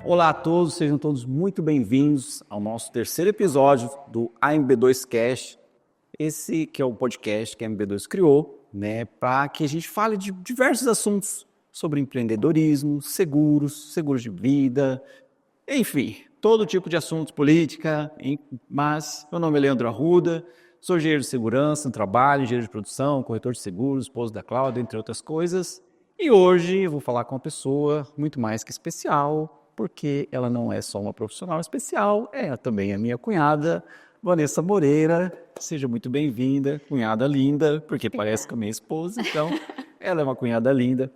Olá a todos, sejam todos muito bem-vindos ao nosso terceiro episódio do AMB2Cast. Esse que é o podcast que a MB2 criou, né, para que a gente fale de diversos assuntos sobre empreendedorismo, seguros de vida, enfim, todo tipo de assuntos, política, mas meu nome é Leandro Arruda, sou engenheiro de segurança no trabalho, engenheiro de produção, corretor de seguros, esposo da Cláudia, entre outras coisas. E hoje eu vou falar com uma pessoa muito mais que especial, porque ela não é só uma profissional especial, é também a minha cunhada, Vanessa Moreira. Seja muito bem-vinda, cunhada linda, porque parece com a minha esposa, então ela é uma cunhada linda.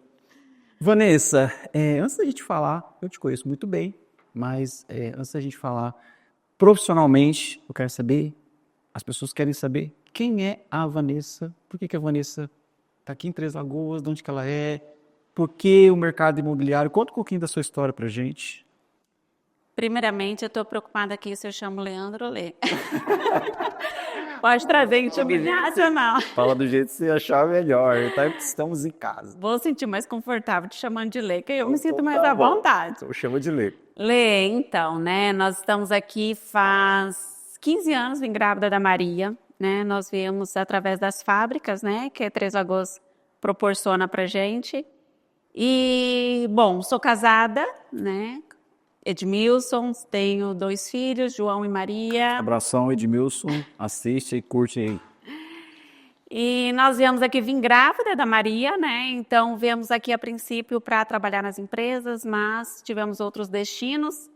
Vanessa, antes da gente falar, eu te conheço muito bem, mas antes da gente falar profissionalmente, eu quero saber, as pessoas querem saber quem é a Vanessa, por que a Vanessa está aqui em Três Lagoas, de onde que ela é, por que o mercado imobiliário. Conta um pouquinho da sua história pra gente. Primeiramente, eu estou preocupada aqui se eu chamo Leandro ou Lê. Pode trazer intimidade ou não? Fala do jeito que você achar melhor, tá? Estamos em casa. Vou sentir mais confortável te chamando de Lê, que eu me sinto Então mais tá à bom. vontade. Então chama de Lê. Lê, então, né? Nós estamos aqui faz 15 anos, vim grávida da Maria, né? Nós viemos através das fábricas, né? Que a Três Lagoas proporciona pra gente. E, bom, sou casada, né? Edmilson, tenho 2 filhos, João e Maria. Abração, Edmilson. Assiste e curte aí. E nós viemos aqui, vim grávida da Maria, né? Então, viemos aqui a princípio para trabalhar nas empresas, mas tivemos outros destinos.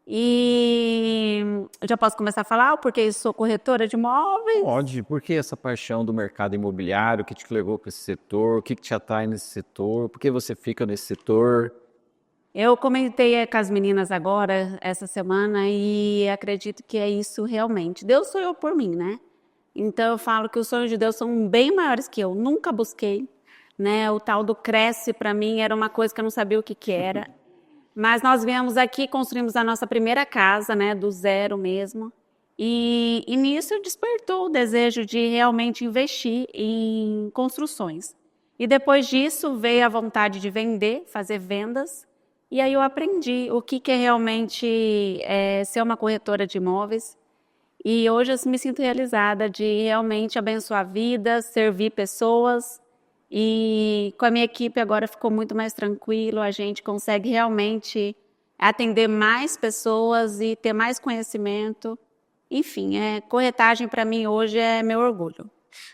E eu já posso começar a falar porque sou corretora de imóveis? Pode. Por que essa paixão do mercado imobiliário? O que te levou para esse setor? O que te atrai nesse setor? Por que você fica nesse setor? Eu comentei com as meninas agora, essa semana, e acredito que é isso realmente. Deus sonhou por mim, né? Então eu falo que os sonhos de Deus são bem maiores que eu. Nunca busquei, né? O tal do Cresce para mim era uma coisa que eu não sabia o que era. Mas nós viemos aqui, construímos a nossa primeira casa, né? Do zero mesmo. E nisso despertou o desejo de realmente investir em construções. E depois disso veio a vontade de vender, fazer vendas. E aí eu aprendi o que é realmente ser uma corretora de imóveis. E hoje eu me sinto realizada de realmente abençoar vidas, servir pessoas. E com a minha equipe agora ficou muito mais tranquilo, a gente consegue realmente atender mais pessoas e ter mais conhecimento. Enfim, corretagem para mim hoje é meu orgulho.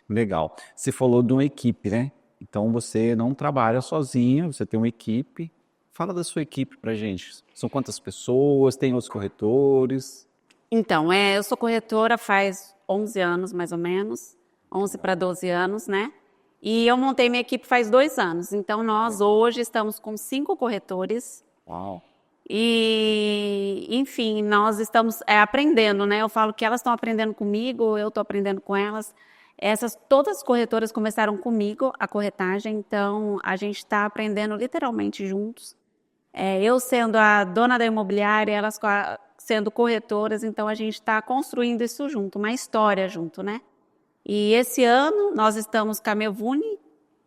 Legal. Você falou de uma equipe, né? Então você não trabalha sozinha, você tem uma equipe. Fala da sua equipe pra gente. São quantas pessoas? Tem outros corretores? Então, eu sou corretora faz 11 anos, mais ou menos. 11 para 12 anos, né? E eu montei minha equipe faz 2 anos. Então, nós hoje estamos com 5 corretores. Uau! E, enfim, nós estamos aprendendo, né? Eu falo que elas estão aprendendo comigo, eu estou aprendendo com elas. Todas as corretoras começaram comigo, a corretagem. Então, a gente está aprendendo literalmente juntos. Eu sendo a dona da imobiliária, elas sendo corretoras, então a gente está construindo isso junto, uma história junto, né? E esse ano nós estamos com a Mevune,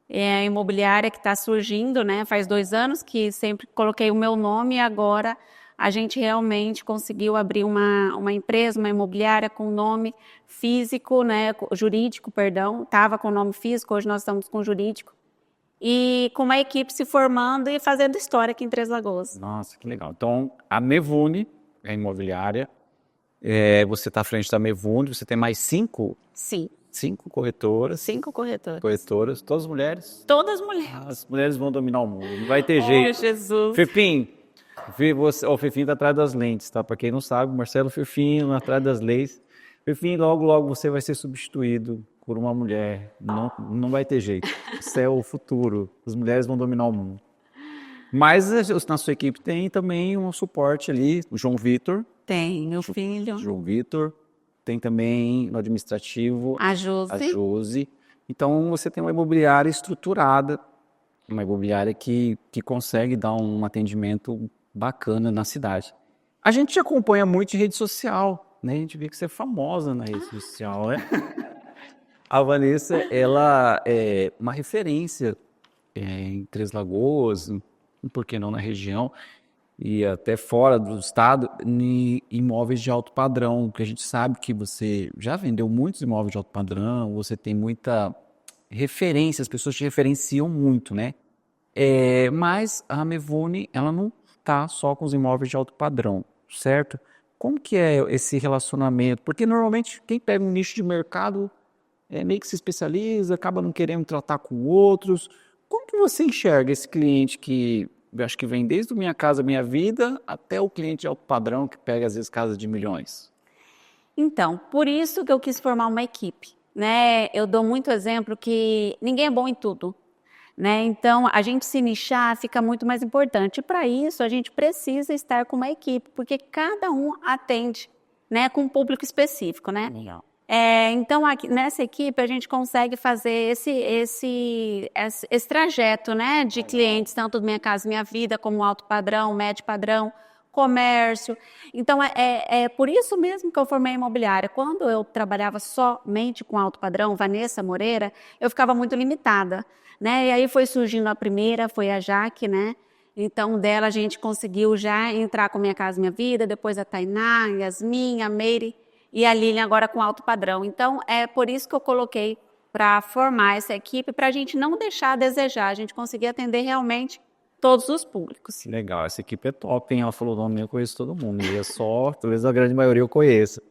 a imobiliária que está surgindo, né? Faz 2 anos que sempre coloquei o meu nome e agora a gente realmente conseguiu abrir uma empresa, uma imobiliária com nome físico, né? Jurídico, perdão. Estava com nome físico, hoje nós estamos com jurídico. E com uma equipe se formando e fazendo história aqui em Três Lagoas. Nossa, que legal. Então, a Mevune, a imobiliária, você está à frente da Mevune, você tem mais 5? Sim. 5 corretoras. 5 corretoras. Corretoras, todas mulheres. Todas mulheres. As mulheres vão dominar o mundo, não vai ter Oh, jeito. Jesus. Fifim, o Fifim tá atrás das lentes, tá? Para quem não sabe, Marcelo Fifim atrás das lentes. Fifim, logo você vai ser substituído por uma mulher. Não vai ter jeito. Isso é o futuro. As mulheres vão dominar o mundo. Mas na sua equipe tem também um suporte ali, o João Vitor. Tem, meu filho. João Vitor. Tem também no administrativo A Josi. a Josi. Então você tem uma imobiliária estruturada, uma imobiliária que consegue dar um atendimento bacana na cidade. A gente te acompanha muito em rede social, né? A gente vê que você é famosa na rede social, né? A Vanessa, ela é uma referência em Três Lagoas, por que não na região. e até fora do estado, em imóveis de alto padrão, porque a gente sabe que você já vendeu muitos imóveis de alto padrão, você tem muita referência, as pessoas te referenciam muito, né? Mas a Mevone, ela não tá só com os imóveis de alto padrão, certo? Como que é esse relacionamento? Porque normalmente quem pega um nicho de mercado meio que se especializa, acaba não querendo tratar com outros. Como que você enxerga esse cliente que eu acho que vem desde o Minha Casa Minha Vida até o cliente de alto padrão que pega às vezes casas de milhões? Então, por isso que eu quis formar uma equipe, né? Eu dou muito exemplo que ninguém é bom em tudo, né? Então, a gente se nichar fica muito mais importante. Para isso, a gente precisa estar com uma equipe, porque cada um atende, né, com um público específico, né? Legal. Então, aqui, nessa equipe, a gente consegue fazer esse trajeto, né, de clientes, tanto do Minha Casa Minha Vida, como alto padrão, médio padrão, comércio. Então, é por isso mesmo que eu formei imobiliária. Quando eu trabalhava somente com alto padrão, Vanessa Moreira, eu ficava muito limitada, né? E aí foi surgindo a primeira, foi a Jaque, né? Então, dela a gente conseguiu já entrar com Minha Casa Minha Vida, depois a Tainá, a Yasmin, a Meire e a Lilian agora com alto padrão. Então, é por isso que eu coloquei para formar essa equipe, para a gente não deixar a desejar, a gente conseguir atender realmente todos os públicos. Legal, essa equipe é top, hein? Ela falou o nome, eu conheço todo mundo. E é só, talvez a grande maioria eu conheça.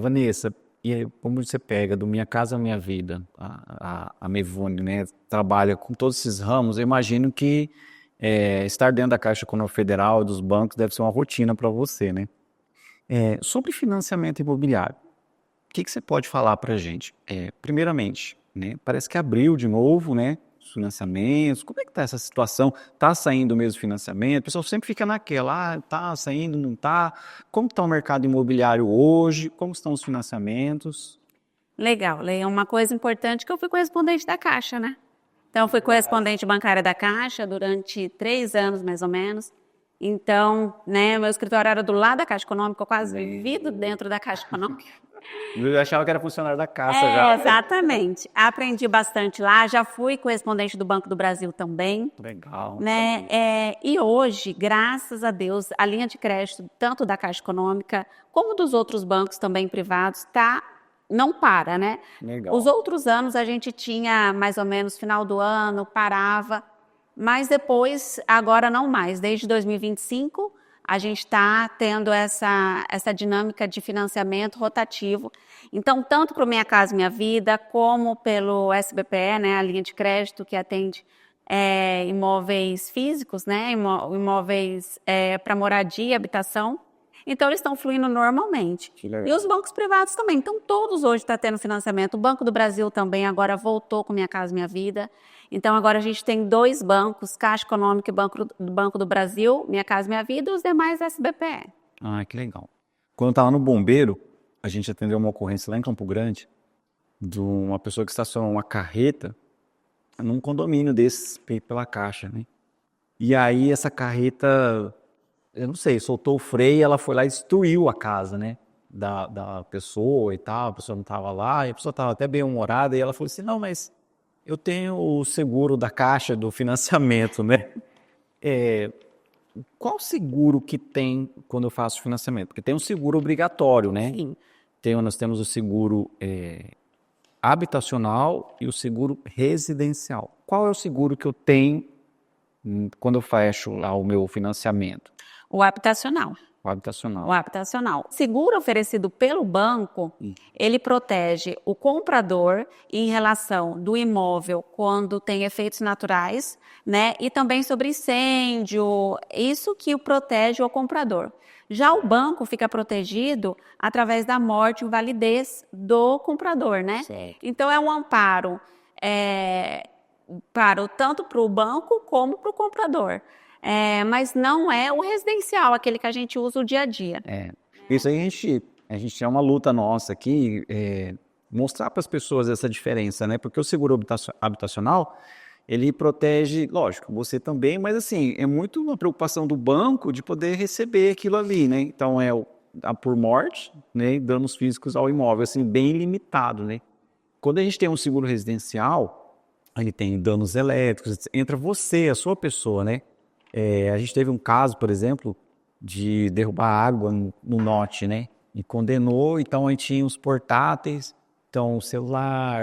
Vanessa, e aí, como você pega do Minha Casa Minha Vida, a Mevone, né? Trabalha com todos esses ramos, eu imagino que estar dentro da Caixa Econômica Federal e dos bancos deve ser uma rotina para você, né? Sobre financiamento imobiliário, o que você pode falar para a gente? Primeiramente, né? Parece que abriu de novo, né? Os financiamentos, como é que está essa situação? Está saindo mesmo financiamento? O pessoal sempre fica naquela, está saindo, não está? Como está o mercado imobiliário hoje? Como estão os financiamentos? Legal, Leia, uma coisa importante que eu fui correspondente da Caixa, né? Então, eu fui correspondente bancária da Caixa durante 3 anos, mais ou menos. Então, né, meu escritório era do lado da Caixa Econômica, eu quase vivido dentro da Caixa Econômica. Eu achava que era funcionário da Caixa já. Exatamente. Aprendi bastante lá, já fui correspondente do Banco do Brasil também. Legal. Né? E hoje, graças a Deus, a linha de crédito, tanto da Caixa Econômica como dos outros bancos também privados, não para, né? Legal. Os outros anos a gente tinha mais ou menos final do ano, parava, mas depois, agora não mais. Desde 2025, a gente está tendo essa dinâmica de financiamento rotativo. Então, tanto para o Minha Casa Minha Vida, como pelo SBPE, né, a linha de crédito que atende imóveis físicos, né, imóveis para moradia e habitação. Então, eles estão fluindo normalmente. E os bancos privados também. Então, todos hoje estão tendo financiamento. O Banco do Brasil também agora voltou com Minha Casa Minha Vida. Então, agora a gente tem 2 bancos, Caixa Econômica e Banco do Brasil, Minha Casa Minha Vida, e os demais SBPE. Ah, que legal. Quando eu estava no bombeiro, a gente atendeu uma ocorrência lá em Campo Grande de uma pessoa que estacionou uma carreta num condomínio desses pela Caixa, né? E aí essa carreta, eu não sei, soltou o freio e ela foi lá e destruiu a casa, né? Da pessoa e tal, a pessoa não estava lá, e a pessoa estava até bem humorada, e ela falou assim, não, mas eu tenho o seguro da Caixa do financiamento, né? Qual seguro que tem quando eu faço financiamento? Porque tem um seguro obrigatório, né? Sim. Nós temos o seguro habitacional e o seguro residencial. Qual é o seguro que eu tenho quando eu fecho lá o meu financiamento? O habitacional. O habitacional. O habitacional. O seguro oferecido pelo banco, ele protege o comprador em relação do imóvel quando tem efeitos naturais, né? E também sobre incêndio, isso que o protege o comprador. Já o banco fica protegido através da morte e invalidez do comprador, né? Certo. Então, é um amparo tanto para o banco como para o comprador. Mas não é o residencial, aquele que a gente usa o dia a dia. Isso aí a gente é uma luta nossa aqui, mostrar para as pessoas essa diferença, né? Porque o seguro habitacional, ele protege, lógico, você também, mas assim, é muito uma preocupação do banco de poder receber aquilo ali, né? Então por morte, né? Danos físicos ao imóvel, assim, bem limitado, né? Quando a gente tem um seguro residencial, ele tem danos elétricos, entra você, a sua pessoa, né? A gente teve um caso, por exemplo, de derrubar água no norte, né? E condenou, então a gente tinha os portáteis, então celular,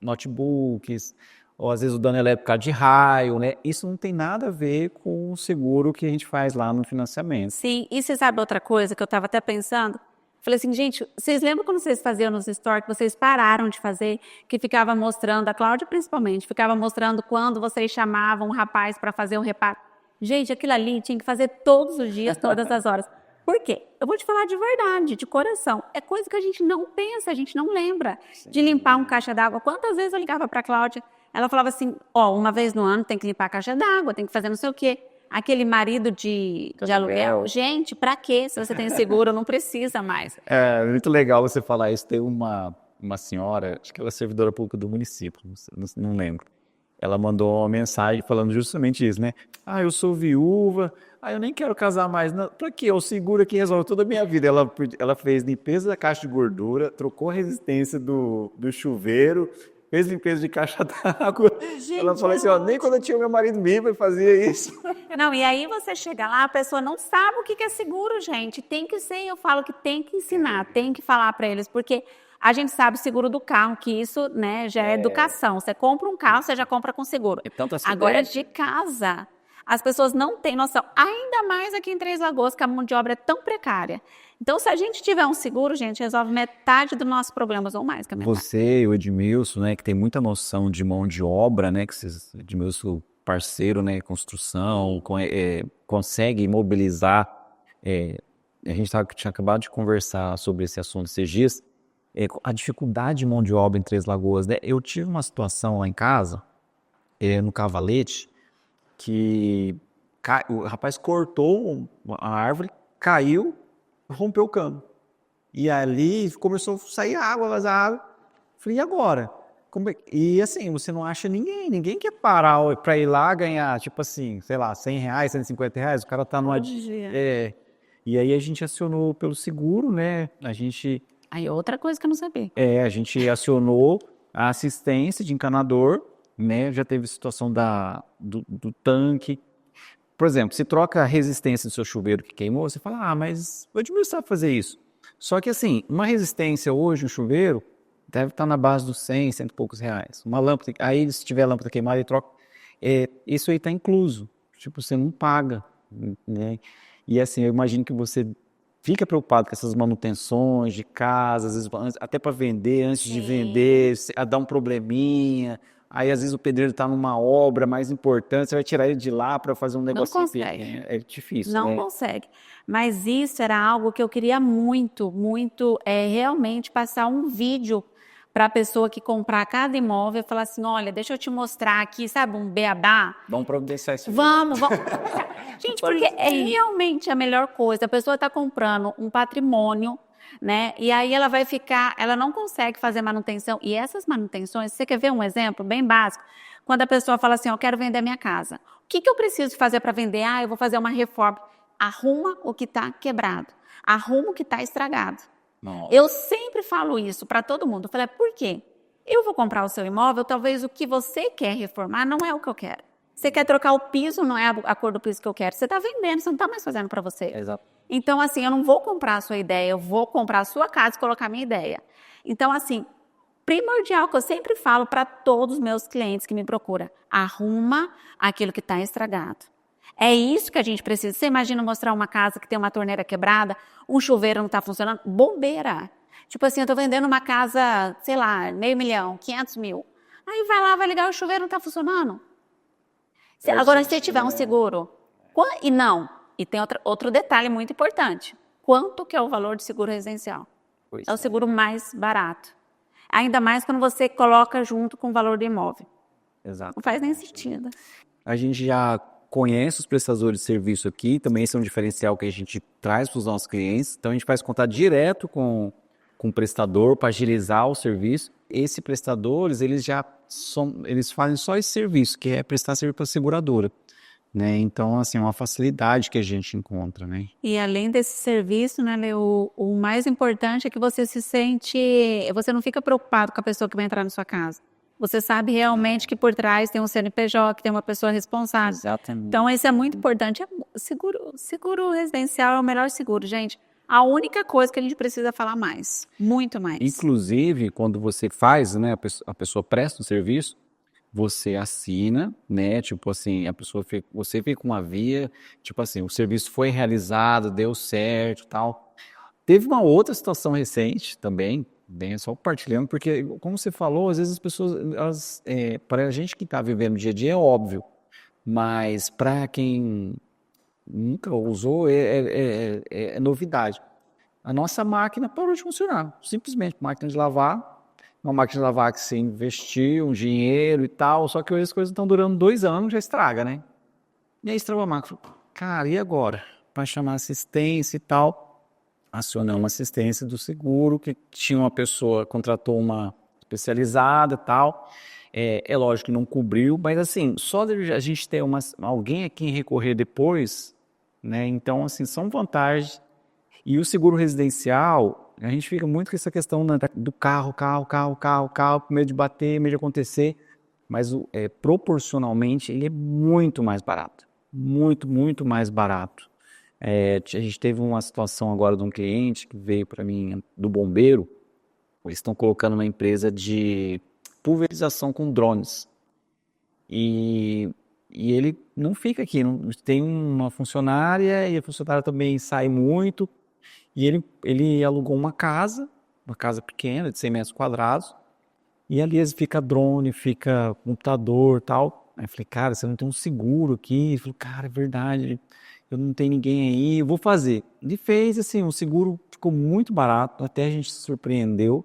notebooks, ou às vezes o dano elétrico por causa de raio, né? Isso não tem nada a ver com o seguro que a gente faz lá no financiamento. Sim, e você sabe outra coisa que eu estava até pensando? Falei assim, gente, vocês lembram quando vocês faziam nos stories, que vocês pararam de fazer, que ficava mostrando, a Cláudia principalmente, ficava mostrando quando vocês chamavam um rapaz para fazer um reparo. Gente, aquilo ali tinha que fazer todos os dias, todas as horas. Por quê? Eu vou te falar de verdade, de coração. É coisa que a gente não pensa, a gente não lembra. De limpar um caixa d'água. Quantas vezes eu ligava para a Cláudia, ela falava assim, uma vez no ano tem que limpar a caixa d'água, tem que fazer não sei o quê. Aquele marido de aluguel. Gente, pra quê? Se você tem seguro, não precisa mais. É muito legal você falar isso. Tem uma senhora, acho que ela é servidora pública do município, não lembro. Ela mandou uma mensagem falando justamente isso, né? Eu sou viúva, eu nem quero casar mais. Não, pra quê? O seguro aqui resolve toda a minha vida. Ela fez limpeza da caixa de gordura, trocou a resistência do chuveiro, fez limpeza de caixa d'água. Ela falou assim, nem quando eu tinha meu marido vivo eu fazia isso. Não, e aí você chega lá, a pessoa não sabe o que é seguro, gente. Tem que ser, eu falo que tem que ensinar, tem que falar para eles, porque a gente sabe o seguro do carro, que isso, né, já é educação. Você compra um carro, você já compra com seguro. Agora, de casa, as pessoas não têm noção. Ainda mais aqui em Três Lagoas, que a mão de obra é tão precária. Então, se a gente tiver um seguro, gente, resolve metade dos nossos problemas ou mais. Que é você, o Edmilson, né, que tem muita noção de mão de obra, né, que Edmilson, parceiro, né, construção, consegue imobilizar. A gente tinha acabado de conversar sobre esse assunto esses dias. A dificuldade de mão de obra em Três Lagoas, né? Eu tive uma situação lá em casa, no Cavalete, que o rapaz cortou a árvore, caiu, rompeu o cano. E ali começou a sair água, vazar água. Falei, e agora? E assim, você não acha ninguém quer parar para ir lá ganhar, tipo assim, sei lá, R$100, R$150, o cara tá numa... E aí a gente acionou pelo seguro, né? Aí outra coisa que eu não sabia. A gente acionou a assistência de encanador, né? Já teve situação do tanque. Por exemplo, se troca a resistência do seu chuveiro que queimou, você fala, mas o Edmilson sabe fazer isso. Só que assim, uma resistência hoje, um chuveiro, deve estar na base dos 100, cento e poucos reais. Uma lâmpada, aí se tiver lâmpada queimada, ele troca. Isso aí está incluso. Tipo, você não paga, né? E assim, eu imagino que você fica preocupado com essas manutenções de casa, às vezes até para vender, antes de vender, dá um probleminha. Aí, às vezes, o pedreiro está numa obra mais importante, você vai tirar ele de lá para fazer um negócio. Não consegue. É difícil. Não consegue. Mas isso era algo que eu queria muito, muito, realmente passar um vídeo para a pessoa que comprar cada imóvel e falar assim, olha, deixa eu te mostrar aqui, sabe, um beabá. Vamos providenciar isso. Vamos. Gente, porque é realmente a melhor coisa. A pessoa está comprando um patrimônio, né? E aí ela vai ficar, ela não consegue fazer manutenção. E essas manutenções, você quer ver um exemplo bem básico? Quando a pessoa fala assim, eu quero vender minha casa. O que eu preciso fazer para vender? Eu vou fazer uma reforma. Arruma o que está quebrado. Arruma o que está estragado. Nossa. Eu sempre falo isso para todo mundo. Eu falei, por quê? Eu vou comprar o seu imóvel, talvez o que você quer reformar não é o que eu quero. Você quer trocar o piso, não é a cor do piso que eu quero. Você está vendendo, você não está mais fazendo para você. Exato. Então, assim, eu não vou comprar a sua ideia, eu vou comprar a sua casa e colocar a minha ideia. Então, assim, primordial que eu sempre falo para todos os meus clientes que me procuram, arruma aquilo que está estragado. É isso que a gente precisa. Você imagina mostrar uma casa que tem uma torneira quebrada, um chuveiro não está funcionando, bobeira. Tipo assim, eu estou vendendo uma casa, sei lá, R$500 mil, 500 mil. Aí vai lá, vai ligar o chuveiro, não está funcionando. Agora, se tiver um seguro, e tem outro detalhe muito importante. Quanto que é o valor de seguro residencial? É o seguro mais barato. Ainda mais quando você coloca junto com o valor do imóvel. Exato. Não faz nem sentido. A gente já conhece os prestadores de serviço aqui, também esse é um diferencial que a gente traz para os nossos clientes. Então, a gente faz contato direto com o prestador para agilizar o serviço. Esses prestadores, eles fazem só esse serviço, que é prestar serviço para a seguradora. Né? Então, assim, é uma facilidade que a gente encontra, né? E além desse serviço, né, Lê, o mais importante é que você se sente, você não fica preocupado com a pessoa que vai entrar na sua casa. Você sabe realmente que por trás tem um CNPJ, que tem uma pessoa responsável. Exatamente. Então, isso é muito importante. Seguro residencial é o melhor seguro, gente. A única coisa que a gente precisa falar mais, muito mais. Inclusive, quando você faz, né, a pessoa presta o serviço, você assina, né, tipo assim, você fica com uma via, tipo assim, o serviço foi realizado, deu certo, tal. Teve uma outra situação recente também, bem, só compartilhando, porque como você falou, às vezes as pessoas, para a gente que está vivendo o dia a dia é óbvio, mas para quem nunca usou é novidade. A nossa máquina parou de funcionar, simplesmente, máquina de lavar, uma máquina de lavar que você investiu um dinheiro e tal, só que hoje as coisas estão durando 2 anos, já estraga, né? E aí estragou a máquina. Cara, e agora? Para chamar assistência e tal, acionamos uma assistência do seguro, que tinha uma pessoa, contratou uma especializada e tal. É lógico que não cobriu, mas assim, só de a gente ter alguém a quem recorrer depois, né? Então, assim, são vantagens. E o seguro residencial, a gente fica muito com essa questão, né, do carro, com medo de bater, medo de acontecer, mas proporcionalmente ele é muito mais barato, muito, muito mais barato. A gente teve uma situação agora de um cliente que veio para mim do bombeiro, eles estão colocando uma empresa de pulverização com drones. E ele não fica aqui, tem uma funcionária e a funcionária também sai muito. E ele alugou uma casa pequena, de 100 metros quadrados, e ali fica drone, fica computador e tal. Aí eu falei, cara, você não tem um seguro aqui? Ele falou, cara, é verdade, eu não tenho ninguém aí, eu vou fazer. Ele fez, assim, o seguro ficou muito barato, até a gente se surpreendeu,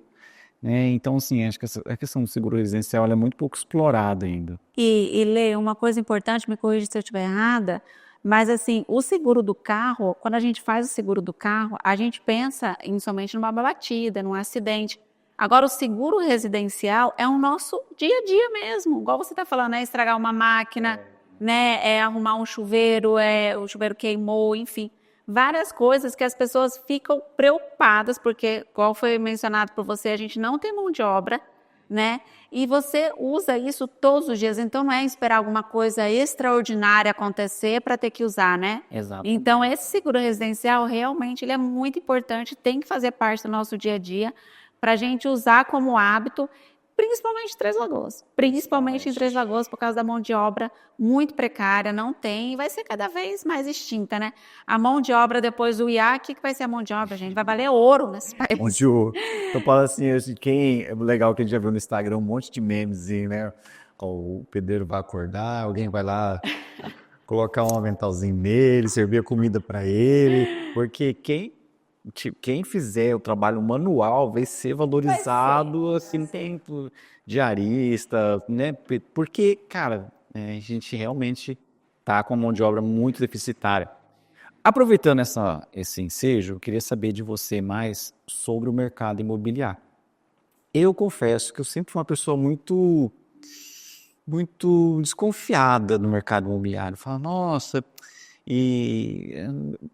né? Então, assim, acho que a questão do seguro residencial ela é muito pouco explorada ainda. E Lê, uma coisa importante, me corrija se eu estiver errada, mas assim, o seguro do carro, quando a gente faz o seguro do carro, a gente pensa somente numa batida, num acidente. Agora, o seguro residencial é o nosso dia a dia mesmo, igual você está falando, estragar uma máquina, né, arrumar um chuveiro, o chuveiro queimou, enfim. Várias coisas que as pessoas ficam preocupadas, porque, igual foi mencionado por você, a gente não tem mão de obra, né? E você usa isso todos os dias, então não é esperar alguma coisa extraordinária acontecer para ter que usar, né? Exato. Então esse seguro residencial realmente ele é muito importante, tem que fazer parte do nosso dia a dia para a gente usar como hábito, principalmente em Três Lagoas. Principalmente em Três Lagoas por causa da mão de obra muito precária, não tem, e vai ser cada vez mais extinta, né? A mão de obra depois do IA, o que vai ser a mão de obra, gente? Vai valer ouro nesse país. Onde eu falo assim, é legal que a gente já viu no Instagram um monte de memes, né? O pedreiro vai acordar, alguém vai lá colocar um aventalzinho nele, servir a comida para ele, porque quem fizer o trabalho manual vai ser valorizado assim no tempo, diarista, né? Porque, cara, a gente realmente tá com a mão de obra muito deficitária. Aproveitando esse ensejo, eu queria saber de você mais sobre o mercado imobiliário. Eu confesso que eu sempre fui uma pessoa muito, muito desconfiada no mercado imobiliário. Falo, nossa,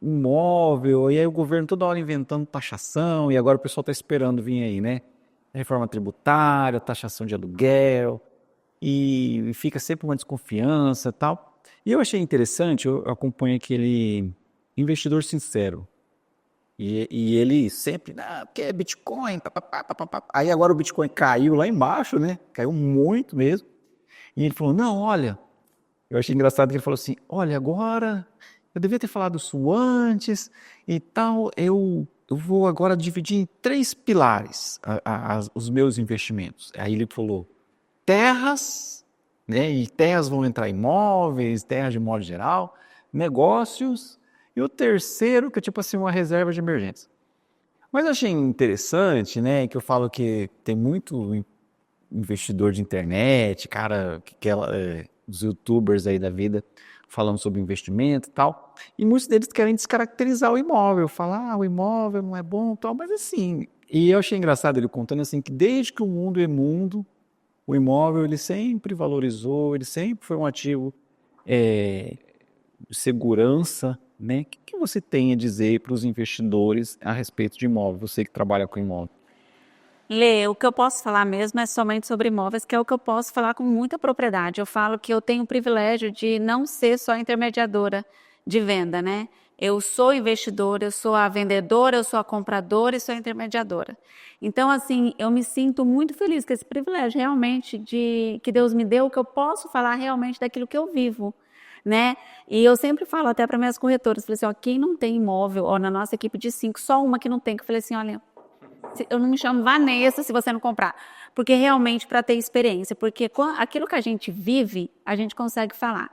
imóvel, e aí o governo toda hora inventando taxação, e agora o pessoal está esperando vir aí, né? Reforma tributária, taxação de aluguel, e fica sempre uma desconfiança e tal. E eu achei interessante, eu acompanho aquele Investidor Sincero. E ele sempre, porque é Bitcoin, papapá, papapá. Aí agora o Bitcoin caiu lá embaixo, né? Caiu muito mesmo. E ele falou, não, olha, eu achei engraçado que ele falou assim, olha, agora, eu devia ter falado isso antes e tal, eu vou agora dividir em 3 pilares os meus investimentos. Aí ele falou, terras, né? E terras vão entrar imóveis, terras de modo geral, negócios, e o terceiro, que é tipo assim, uma reserva de emergência. Mas eu achei interessante, né, que eu falo que tem muito investidor de internet, cara, os youtubers aí da vida, falando sobre investimento e tal, e muitos deles querem descaracterizar o imóvel, falar, o imóvel não é bom e tal, mas assim, e eu achei engraçado ele contando assim, que desde que o mundo é mundo, o imóvel ele sempre valorizou, ele sempre foi um ativo de segurança, né? O que você tem a dizer para os investidores a respeito de imóvel, você que trabalha com imóvel? Lê, o que eu posso falar mesmo é somente sobre imóveis, que é o que eu posso falar com muita propriedade. Eu falo que eu tenho o privilégio de não ser só intermediadora de venda, né? Eu sou investidora, eu sou a vendedora, eu sou a compradora e sou a intermediadora. Então, assim, eu me sinto muito feliz com esse privilégio realmente de que Deus me deu, que eu posso falar realmente daquilo que eu vivo, né? E eu sempre falo até para minhas corretoras, falei assim, ó, quem não tem imóvel, ó, na nossa equipe de 5, só uma que não tem, que eu falei assim, olha, eu não me chamo Vanessa se você não comprar, porque realmente para ter experiência, porque aquilo que a gente vive, a gente consegue falar,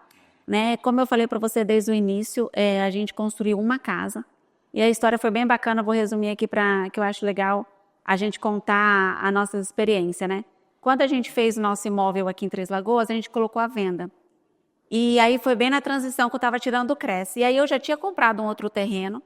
né? Como eu falei para você desde o início, a gente construiu uma casa e a história foi bem bacana, vou resumir aqui para que eu acho legal a gente contar a nossa experiência, né? Quando a gente fez o nosso imóvel aqui em Três Lagoas, a gente colocou à venda. E aí foi bem na transição que eu estava tirando o Cresce. E aí eu já tinha comprado um outro terreno,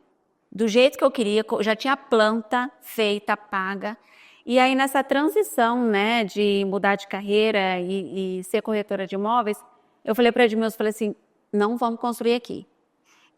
do jeito que eu queria, já tinha a planta feita, paga. E aí nessa transição, né, de mudar de carreira e ser corretora de imóveis, eu falei para Edmilson, falei assim, não vamos construir aqui.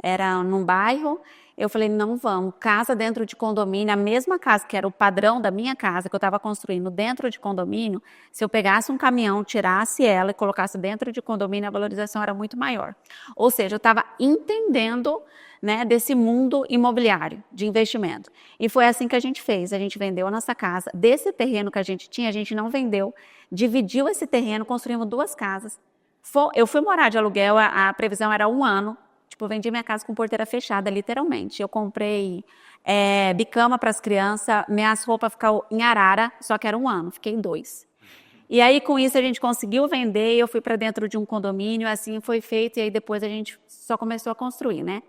Era num bairro, eu falei, não vamos, casa dentro de condomínio, a mesma casa que era o padrão da minha casa, que eu estava construindo dentro de condomínio, se eu pegasse um caminhão, tirasse ela e colocasse dentro de condomínio, a valorização era muito maior. Ou seja, eu estava entendendo, né, desse mundo imobiliário, de investimento. E foi assim que a gente fez, a gente vendeu a nossa casa, desse terreno que a gente tinha, a gente não vendeu, dividiu esse terreno, construímos 2 casas. Eu fui morar de aluguel, a previsão era 1 ano, tipo, eu vendi minha casa com porteira fechada, literalmente. Eu comprei bicama para as crianças, minhas roupas ficaram em arara, só que era 1 ano, fiquei 2. E aí, com isso, a gente conseguiu vender, eu fui para dentro de um condomínio, assim foi feito, e aí depois a gente só começou a construir, né?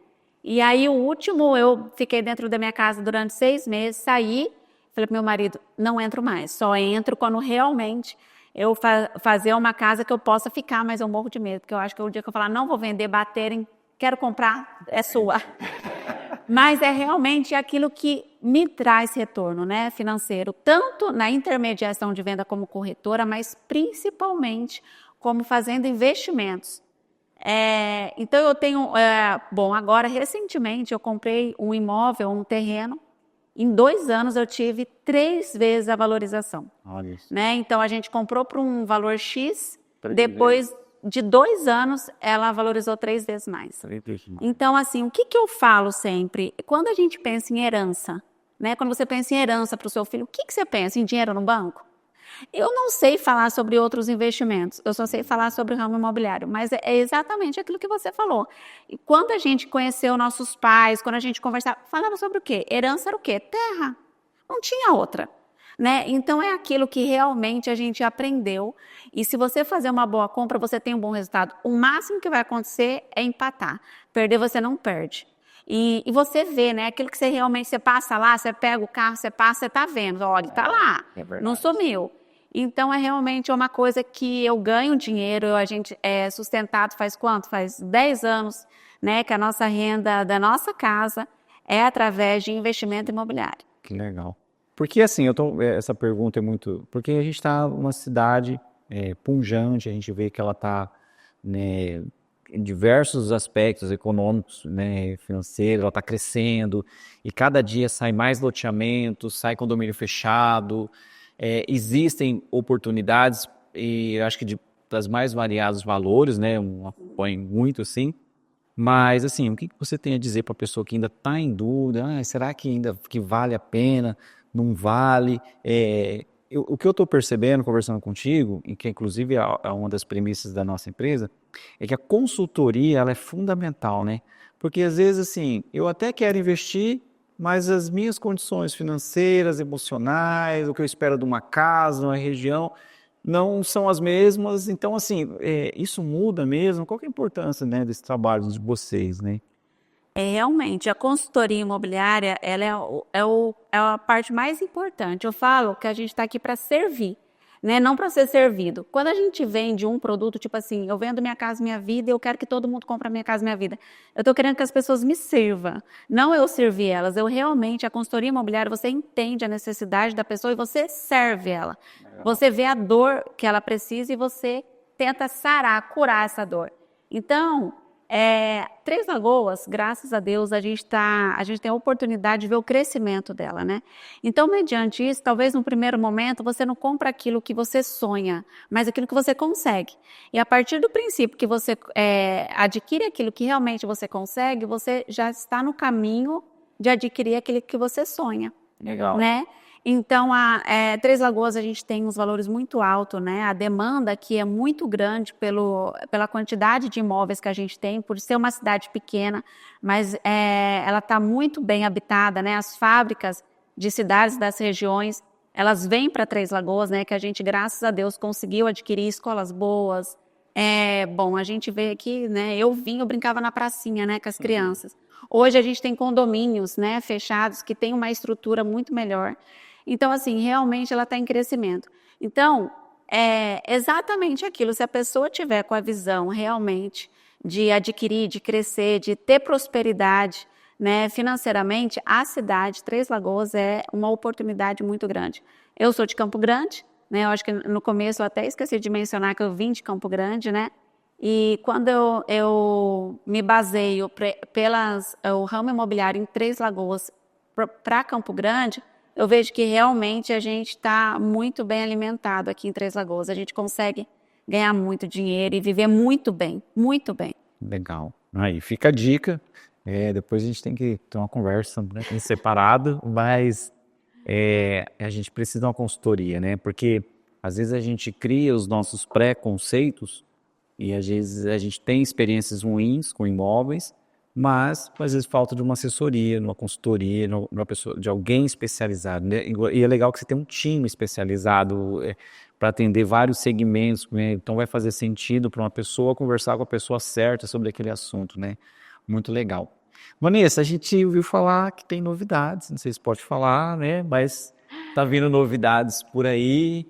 E aí, o último, eu fiquei dentro da minha casa durante 6 meses, saí, falei pro meu marido, não entro mais, só entro quando realmente eu fazer uma casa que eu possa ficar, mas eu morro de medo, porque eu acho que o dia que eu falar, não vou vender, baterem, quero comprar, é sua. Mas é realmente aquilo que me traz retorno, né, financeiro, tanto na intermediação de venda como corretora, mas principalmente como fazendo investimentos. Então eu tenho, bom, agora recentemente eu comprei um imóvel, um terreno, em 2 anos eu tive 3 vezes a valorização. Olha isso. Né? Então a gente comprou por um valor X, depois de 2 anos ela valorizou 3 vezes mais. Então assim, o que eu falo sempre? Quando a gente pensa em herança, né? Quando você pensa em herança para o seu filho, o que você pensa? Em dinheiro no banco? Eu não sei falar sobre outros investimentos, eu só sei falar sobre o ramo imobiliário, mas é exatamente aquilo que você falou. E quando a gente conheceu nossos pais, quando a gente conversava, falava sobre o quê? Herança era o quê? Terra. Não tinha outra. Né? Então é aquilo que realmente a gente aprendeu, e se você fazer uma boa compra, você tem um bom resultado. O máximo que vai acontecer é empatar. Perder você não perde. E você vê, né? Aquilo que você realmente, você passa lá, você pega o carro, você passa, você tá vendo, olha, tá lá, não sumiu. Então é realmente uma coisa que eu ganho dinheiro, a gente é sustentado faz quanto? Faz 10 anos, né? Que a nossa renda da nossa casa é através de investimento imobiliário. Que legal. Porque assim, essa pergunta é muito... Porque a gente está numa cidade pujante, a gente vê que ela está, né, em diversos aspectos econômicos, né, financeiros, ela está crescendo, e cada dia sai mais loteamentos, sai condomínio fechado, existem oportunidades, e acho que das mais variados valores, né, apoio muito assim, mas assim, o que você tem a dizer para a pessoa que ainda está em dúvida, será que vale a pena, não vale? O que eu estou percebendo, conversando contigo, e que inclusive é uma das premissas da nossa empresa, é que a consultoria ela é fundamental, né? Porque às vezes assim, eu até quero investir, mas as minhas condições financeiras, emocionais, o que eu espero de uma casa, uma região, não são as mesmas. Então assim, isso muda mesmo? Qual que é a importância, né, desse trabalho de vocês, né? Realmente, a consultoria imobiliária, ela é a parte mais importante. Eu falo que a gente está aqui para servir, né? Não para ser servido. Quando a gente vende um produto, tipo assim, eu vendo Minha Casa Minha Vida e eu quero que todo mundo compre a Minha Casa Minha Vida. Eu estou querendo que as pessoas me sirvam, não eu servir elas. Eu realmente, a consultoria imobiliária, você entende a necessidade da pessoa e você serve ela. Você vê a dor que ela precisa e você tenta sarar, curar essa dor. Então, Três Lagoas, graças a Deus, a gente tem a oportunidade de ver o crescimento dela, né? Então, mediante isso, talvez no primeiro momento você não compra aquilo que você sonha, mas aquilo que você consegue. E a partir do princípio que você adquire aquilo que realmente você consegue, você já está no caminho de adquirir aquilo que você sonha. Legal. Né? Então, Três Lagoas a gente tem uns valores muito altos, né? A demanda aqui é muito grande pela quantidade de imóveis que a gente tem, por ser uma cidade pequena, mas ela está muito bem habitada, né? As fábricas de cidades das regiões, elas vêm para Três Lagoas, né? Que a gente, graças a Deus, conseguiu adquirir escolas boas. Bom, a gente vê aqui, né? Eu brincava na pracinha, né? Com as crianças. Hoje a gente tem condomínios, né? Fechados, que tem uma estrutura muito melhor. Então, assim, realmente ela está em crescimento. Então, é exatamente aquilo. Se a pessoa tiver com a visão realmente de adquirir, de crescer, de ter prosperidade, né, financeiramente, a cidade Três Lagoas é uma oportunidade muito grande. Eu sou de Campo Grande, né? Eu acho que no começo eu até esqueci de mencionar que eu vim de Campo Grande, né? E quando eu me baseio o ramo imobiliário em Três Lagoas para Campo Grande, eu vejo que realmente a gente está muito bem alimentado aqui em Três Lagoas. A gente consegue ganhar muito dinheiro e viver muito bem, muito bem. Legal. Aí fica a dica. Depois a gente tem que ter uma conversa, né, em separado, mas a gente precisa de uma consultoria, né? Porque às vezes a gente cria os nossos pré-conceitos e às vezes a gente tem experiências ruins com imóveis, mas às vezes falta de uma assessoria, de uma consultoria, de alguém especializado, né? E é legal que você tem um time especializado para atender vários segmentos, né? Então vai fazer sentido para uma pessoa conversar com a pessoa certa sobre aquele assunto, né? Muito legal. Vanessa, a gente ouviu falar que tem novidades, não sei se pode falar, né? Mas tá vindo novidades por aí.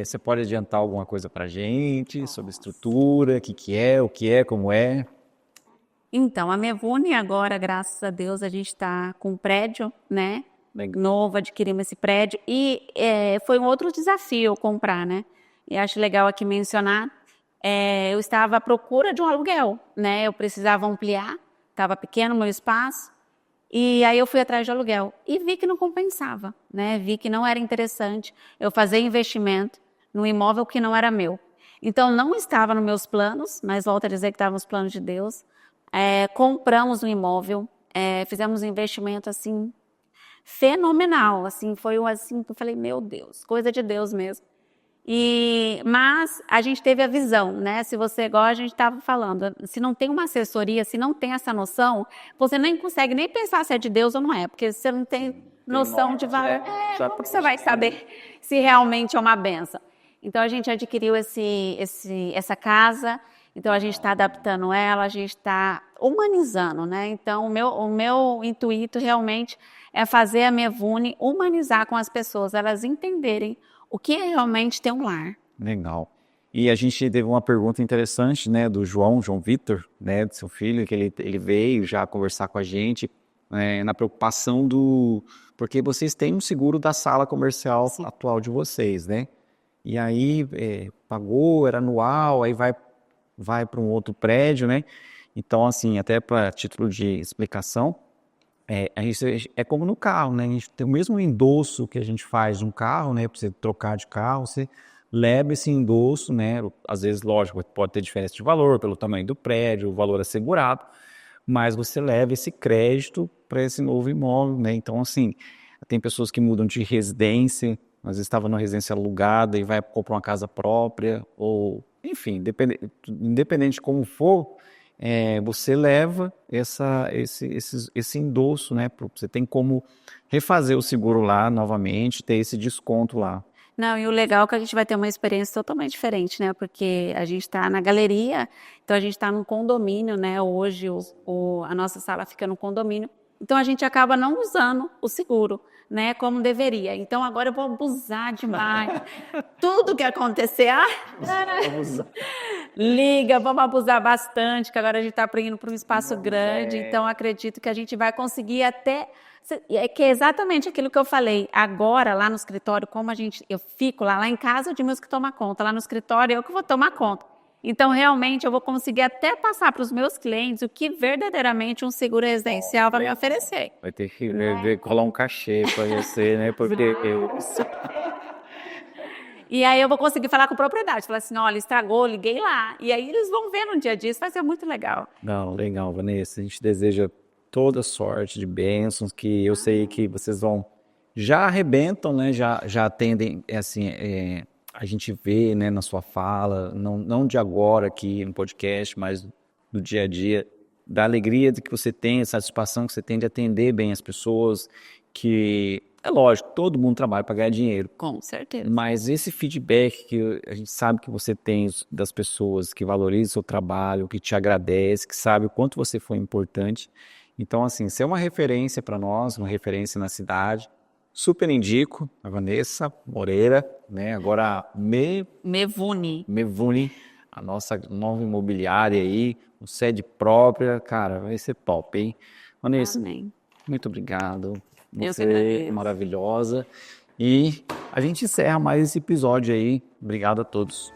Você pode adiantar alguma coisa para a gente sobre estrutura, o que é, como é? Então, a Mevune agora, graças a Deus, a gente está com um prédio, né? Novo, adquirimos esse prédio. E foi um outro desafio comprar, né? E acho legal aqui mencionar, eu estava à procura de um aluguel, né? Eu precisava ampliar, estava pequeno o meu espaço. E aí eu fui atrás de aluguel e vi que não compensava, né? Vi que não era interessante eu fazer investimento num imóvel que não era meu. Então, não estava nos meus planos, mas volto a dizer que estava nos planos de Deus. Compramos um imóvel, fizemos um investimento assim fenomenal, assim, foi assim, eu falei, meu Deus, coisa de Deus mesmo. Mas a gente teve a visão, né? Se você, igual a gente estava falando, se não tem uma assessoria, se não tem essa noção, você nem consegue nem pensar se é de Deus ou não é, porque você não tem noção de valor. Como que você vai saber se realmente é uma benção? Então a gente adquiriu essa casa. Então, a gente está adaptando ela, a gente está humanizando, né? Então, o meu intuito realmente é fazer a Mevune humanizar com as pessoas, elas entenderem o que é realmente ter um lar. Legal. E a gente teve uma pergunta interessante, né, do João Vitor, né, do seu filho, que ele veio já conversar com a gente, na preocupação porque vocês têm um seguro da sala comercial Sim. atual de vocês, né? E aí, pagou, era anual, aí vai para um outro prédio, né? Então, assim, até para título de explicação, a gente, é como no carro, né? A gente tem o mesmo endosso que a gente faz num carro, né? Para você trocar de carro, você leva esse endosso, né? Às vezes, lógico, pode ter diferença de valor pelo tamanho do prédio, o valor assegurado, mas você leva esse crédito para esse novo imóvel, né? Então, assim, tem pessoas que mudam de residência, às vezes estava numa residência alugada e vai comprar uma casa própria, ou enfim, independente de como for, você leva esse endosso, né? Você tem como refazer o seguro lá novamente, ter esse desconto lá. Não, e o legal é que a gente vai ter uma experiência totalmente diferente, né? Porque a gente está na galeria, então a gente está num condomínio, né? Hoje a nossa sala fica no condomínio, então a gente acaba não usando o seguro, né? Como deveria. Então agora eu vou abusar demais. Tudo que acontecer, liga, vamos abusar bastante, que agora a gente está indo para um espaço grande, então acredito que a gente vai conseguir até... que é exatamente aquilo que eu falei. Agora, lá no escritório, eu fico lá em casa, o Edmilson que toma conta. Lá no escritório, eu que vou tomar conta. Então, realmente, eu vou conseguir até passar para os meus clientes o que verdadeiramente um seguro residencial vai me oferecer. Vai ter que colar um cachê para você, né? Porque E aí eu vou conseguir falar com propriedade, falar assim, olha, estragou, liguei lá. E aí eles vão ver no dia a dia, isso vai ser muito legal. Não, legal, Vanessa. A gente deseja toda sorte de bênçãos, que eu sei que vocês já arrebentam, né? Já atendem, assim, a gente vê, né, na sua fala, não de agora aqui no podcast, mas do dia a dia, da alegria de que você tem, a satisfação que você tem de atender bem as pessoas, que é lógico, todo mundo trabalha para ganhar dinheiro. Com certeza. Mas esse feedback que a gente sabe que você tem das pessoas que valorizam o seu trabalho, que te agradece, que sabe o quanto você foi importante. Então, assim, você é uma referência para nós, uma referência na cidade. Super indico a Vanessa Moreira, né? Agora Mevuni. Mevuni, a nossa nova imobiliária aí, com sede própria. Cara, vai ser top, hein? Vanessa, Amém. muito obrigado. Eu que Você é agradeço. maravilhosa. E a gente encerra mais esse episódio aí. Obrigado a todos.